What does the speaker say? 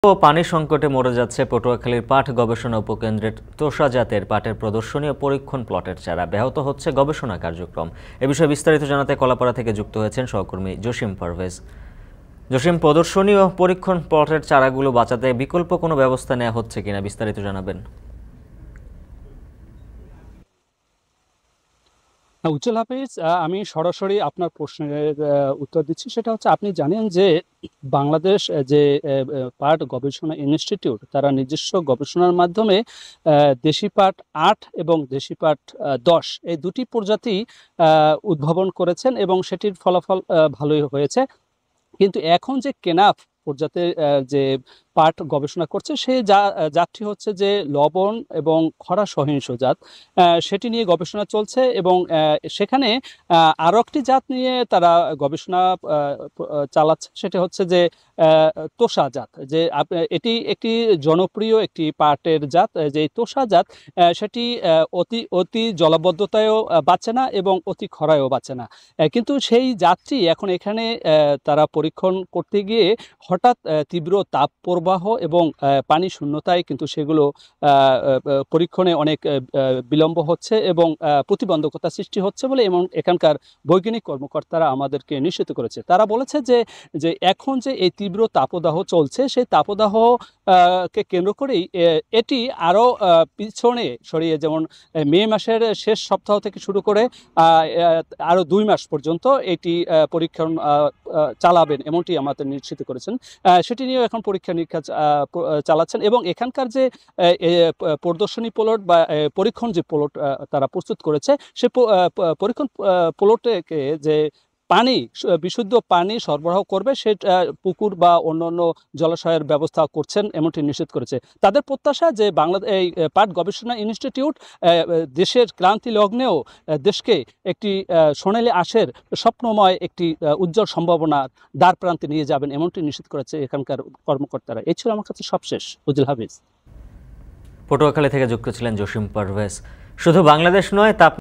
ও পানি সংকটে মরে যাচ্ছে পটুয়াখালীর পাট গবেষণা উপকেন্দ্রের তোষা জাতের পাটের প্রদর্শনী ও পরীক্ষণ প্লটের চারা। ব্যাহত হচ্ছে গবেষণা কার্যক্রম। এ বিষয়ে বিস্তারিত জানাতে কলাপাড়া থেকে যুক্ত হয়েছেন সহকর্মী জসিম পারভেজ। জসিম, প্রদর্শনী ও পরীক্ষণ প্লটের চারাগুলো বাঁচাতে বিকল্প কোনো ব্যবস্থা নেওয়া হচ্ছে কিনা বিস্তারিত জানাবেন। উজ্জ্বল হাফিজ, আমি সরাসরি আপনার প্রশ্নের উত্তর দিচ্ছি। সেটা হচ্ছে, আপনি জানেন যে বাংলাদেশ যে পাট গবেষণা ইনস্টিটিউট, তারা নিজস্ব গবেষণার মাধ্যমে দেশি পাট ৮ এবং দেশি পাট ১০ এই দুটি প্রজাতি উদ্ভাবন করেছেন এবং সেটির ফলাফল ভালোই হয়েছে। কিন্তু এখন যে কেনাফ প্রজাতির যে পাট গবেষণা করছে, সেই জাতটি হচ্ছে যে লবণ এবং খরা সহিংস জাত, সেটি নিয়ে গবেষণা চলছে এবং সেখানে আরও একটি জাত নিয়ে তারা গবেষণা চালাচ্ছে। সেটা হচ্ছে যে তোষা জাত, যে এটি একটি জনপ্রিয় একটি পাটের জাত। যে তোষা জাত সেটি অতি অতি জলাবদ্ধতায়ও বাঁচে না এবং অতি খরায়ও বাঁচে না। কিন্তু সেই জাতটি এখন এখানে তারা পরীক্ষণ করতে গিয়ে হঠাৎ তীব্র তাপ প্রবাহ এবং পানি শূন্যতায় কিন্তু সেগুলো পরীক্ষণে অনেক বিলম্ব হচ্ছে এবং প্রতিবন্ধকতা সৃষ্টি হচ্ছে বলে এবং এখানকার বৈজ্ঞানিক কর্মকর্তারা আমাদেরকে নিশ্চিত করেছে। তারা বলেছে যে এখন যে এই তীব্র তাপদাহ চলছে, সেই তাপদাহ কে কেন্দ্র করেই এটি আরও পিছনে সরিয়ে, যেমন মে মাসের শেষ সপ্তাহ থেকে শুরু করে আরও ২ মাস পর্যন্ত এটি পরীক্ষণ চালাবেন এমনটি আমাদের নিশ্চিত করেছেন। সেটি নিয়েও এখন পরীক্ষা নিরীক্ষা চালাচ্ছেন এবং এখানকার যে প্রদর্শনী প্লট বা পরীক্ষণ যে প্লট তারা প্রস্তুত করেছে, সে পরীক্ষণ প্লটে যে পানি, বিশুদ্ধ পানি সরবরাহ করবে, সে পুকুর বা অন্যান্য জলাশয়ের ব্যবস্থা করছেন এমনটি নিশ্চিত করেছে। তাদের প্রত্যাশা যে এই পাট গবেষণা ইনস্টিটিউট দেশের ক্রান্তি লগ্নেও দেশকে একটি সোনালী আঁশের স্বপ্নময় একটি উজ্জ্বল সম্ভাবনার দ্বার প্রান্তে নিয়ে যাবেন এমনটি নিশ্চিত করেছে এখানকার কর্মকর্তারা। এই ছিল আমার কাছে সবশেষ। উজ্জ্বল হাফিজ। পটুয়াখালী থেকে যুক্ত ছিলেন জসিম পারভেজ। শুধু বাংলাদেশ নয়,